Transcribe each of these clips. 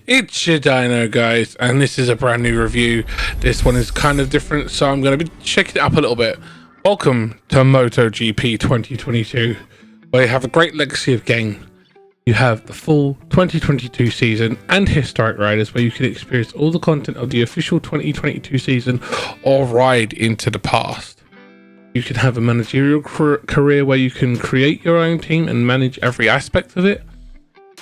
It's your Dino, guys, and this is a brand new review. This one is kind of different, so I'm going to be shaking it up a little bit. Welcome to MotoGP 2022, where you have a great legacy of game. You have the full 2022 season and historic riders, where you can experience all the content of the official 2022 season or ride into the past. You can have a managerial career where you can create your own team and manage every aspect of it.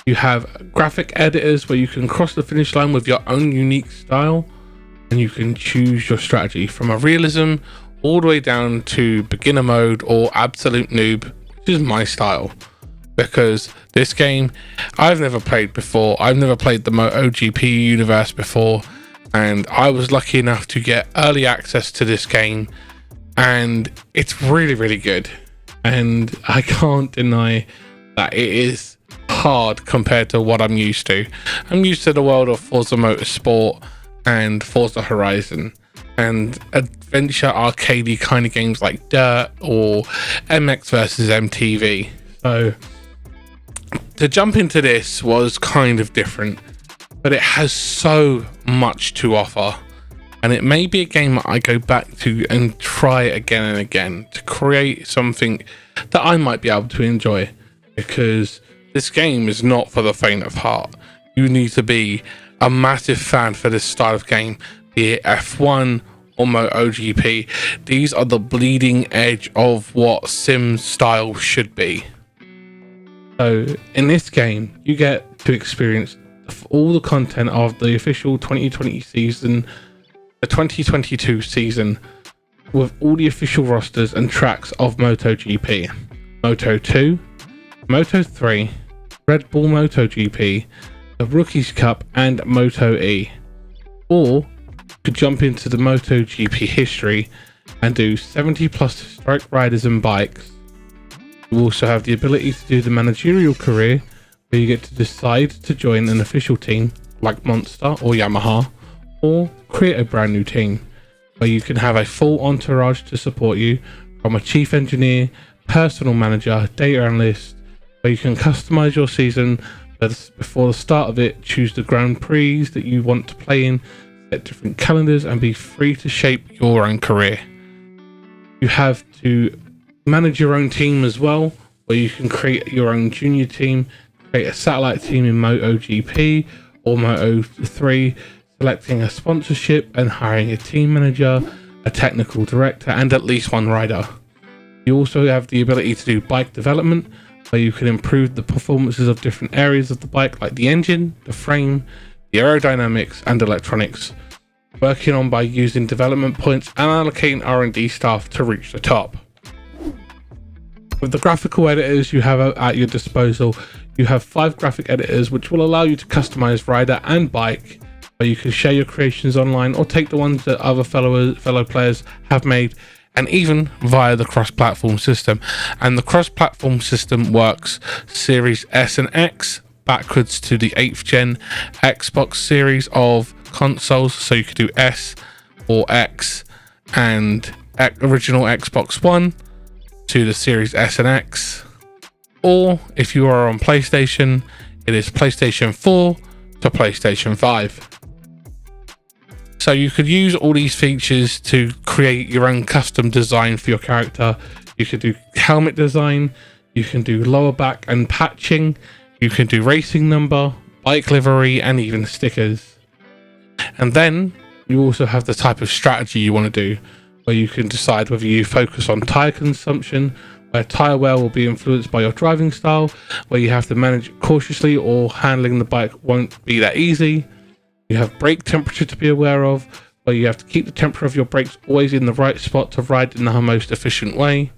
You have graphic editors where you can cross the finish line with your own unique style, and you can choose your strategy from a realism all the way down to beginner mode or absolute noob, which is my style, because this game I've never played before. I've never played the MotoGP universe before, and I was lucky enough to get early access to this game, and it's really good, and I can't deny that it is hard compared to what I'm used to. I'm used to the world of Forza Motorsport and Forza Horizon and adventure arcadey kind of games like Dirt or MX versus MTV. So to jump into this was kind of different, but it has so much to offer, and it may be a game that I go back to and try again and again to create something that I might be able to enjoy, because this game is not for the faint of heart. You need to be a massive fan for this style of game, be it F1 or MotoGP. These are the bleeding edge of what sim style should be. So in this game, you get to experience all the content of the official 2020 season, the 2022 season, with all the official rosters and tracks of MotoGP, Moto 2, Moto 3, Red Bull MotoGP, the Rookies Cup, and Moto E. Or you could jump into the MotoGP history and do 70 plus historic riders and bikes. You also have the ability to do the managerial career, where you get to decide to join an official team like Monster or Yamaha, or create a brand new team where you can have a full entourage to support you, from a chief engineer, personal manager, data analyst, where you can customize your season. Before the start of it, choose the Grand Prix that you want to play in, set different calendars, and be free to shape your own career. You have to manage your own team as well, where you can create your own junior team, create a satellite team in MotoGP or Moto 3, selecting a sponsorship and hiring a team manager, a technical director, and at least one rider. You also have the ability to do bike development, where you can improve the performances of different areas of the bike, like the engine, the frame, the aerodynamics, and electronics, working on by using development points and allocating R&D staff to reach the top. With the graphical editors you have at your disposal, you have 5 graphic editors which will allow you to customize rider and bike, where you can share your creations online or take the ones that other fellow players have made, and even via the cross-platform system. And the cross-platform system works Series S and X backwards to the 8th gen Xbox series of consoles, so you could do S or X and original Xbox One to the Series S and X, or if you are on PlayStation, it is PlayStation 4 to PlayStation 5. So you could use all these features to create your own custom design for your character. You could do helmet design, you can do lower back and patching, you can do racing number, bike livery, and even stickers. And then you also have the type of strategy you want to do, where you can decide whether you focus on tire consumption, where tire wear will be influenced by your driving style, where you have to manage cautiously or handling the bike won't be that easy. You have brake temperature to be aware of, where you have to keep the temperature of your brakes always in the right spot to ride in the most efficient way.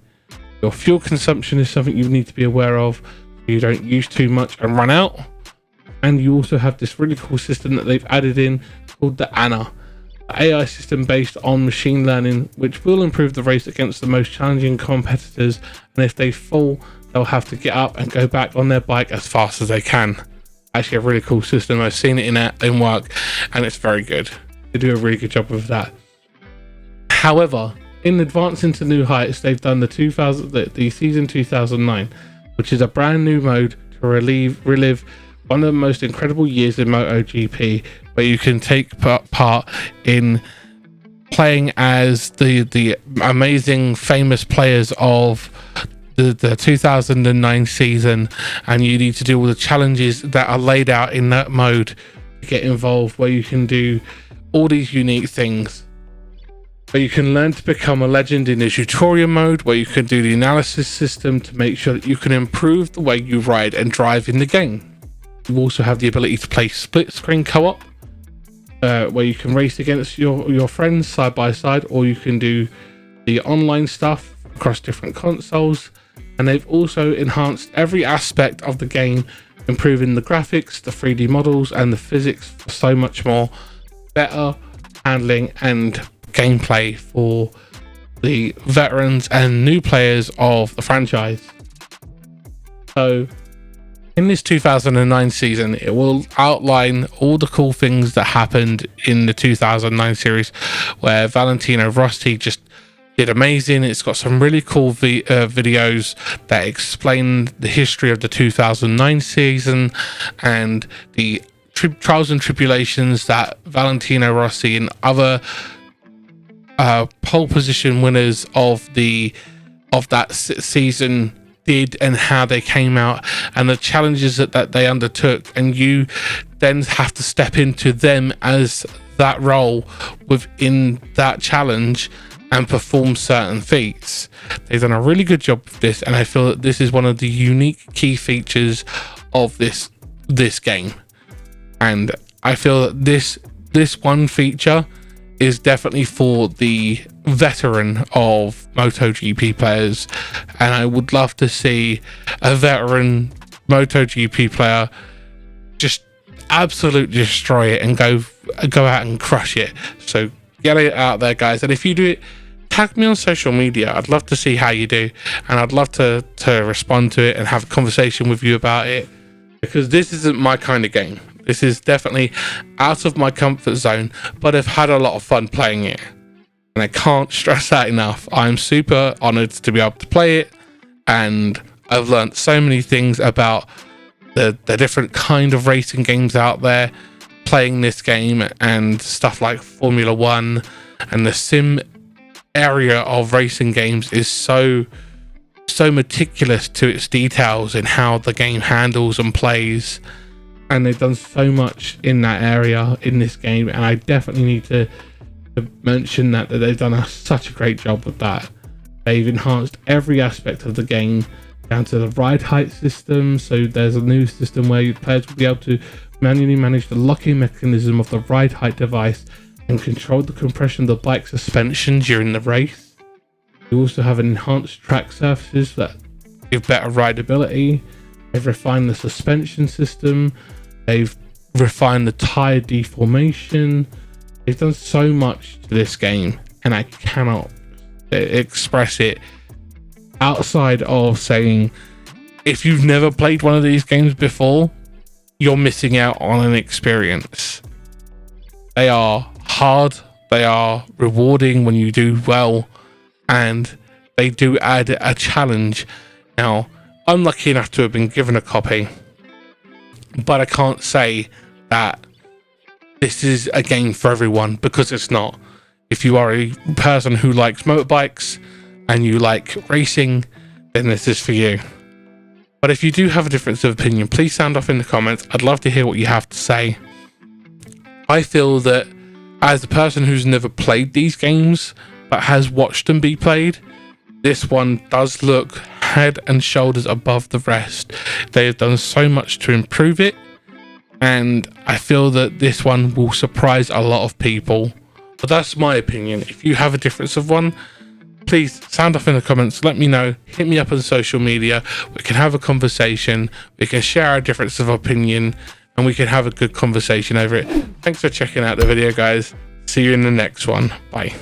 Your fuel consumption is something you need to be aware of, so you don't use too much and run out. And you also have this really cool system that they've added in called the ANA, the AI system based on machine learning, which will improve the race against the most challenging competitors, and if they fall, they'll have to get up and go back on their bike as fast as they can. Actually a really cool system. I've seen it in work, and it's very good. They do a really good job with that. However, in advancing to new heights, they've done the season 2009, which is a brand new mode to relive one of the most incredible years in MotoGP, where you can take part in playing as the amazing famous players of the 2009 season, and you need to do all the challenges that are laid out in that mode to get involved, where you can do all these unique things, where you can learn to become a legend in the tutorial mode, where you can do the analysis system to make sure that you can improve the way you ride and drive in the game. You also have the ability to play split screen co-op, where you can race against your friends side by side, or you can do the online stuff across different consoles. And they've also enhanced every aspect of the game, improving the graphics, the 3D models, and the physics for so much more better handling and gameplay for the veterans and new players of the franchise. So in this 2009 season, it will outline all the cool things that happened in the 2009 series, where Valentino Rossi just did amazing. It's got some really cool videos that explain the history of the 2009 season and the trials and tribulations that Valentino Rossi and other pole position winners of that season did, and how they came out, and the challenges that they undertook. And you then have to step into them as that role within that challenge and perform certain feats. They've done a really good job with this, and I feel that this is one of the unique key features of this game. And I feel that this one feature is definitely for the veteran of MotoGP players, and I would love to see a veteran MotoGP player just absolutely destroy it and go out and crush it. So get it out there, guys, and if you do it, tag me on social media. I'd love to see how you do, and I'd love to respond to it and have a conversation with you about it, because this isn't my kind of game. This is definitely out of my comfort zone, but I've had a lot of fun playing it, and I can't stress that enough. I'm super honored to be able to play it, and I've learned so many things about the different kind of racing games out there, playing this game, and stuff like Formula 1 and the sim area of racing games is so meticulous to its details in how the game handles and plays. And they've done so much in that area in this game, and I definitely need to mention that they've done such a great job with that. They've enhanced every aspect of the game, down to the ride height system. So there's a new system where your players will be able to manually manage the locking mechanism of the ride height device and control the compression of the bike suspension during the race. You also have enhanced track surfaces that give better rideability. They've refined the suspension system. They've refined the tire deformation. They've done so much to this game, and I cannot express it outside of saying, if you've never played one of these games before, you're missing out on an experience. They are hard, they are rewarding when you do well, and they do add a challenge. Now, I'm lucky enough to have been given a copy, but I can't say that this is a game for everyone, because it's not. If you are a person who likes motorbikes and you like racing, then this is for you. But if you do have a difference of opinion, please sound off in the comments. I'd love to hear what you have to say. I feel that as a person who's never played these games but has watched them be played, this one does look head and shoulders above the rest. They have done so much to improve it, and I feel that this one will surprise a lot of people. But that's my opinion. If you have a difference of one, please sound off in the comments. Let me know. Hit me up on social media. We can have a conversation. We can share our difference of opinion, and we can have a good conversation over it. Thanks for checking out the video, guys. See you in the next one. Bye.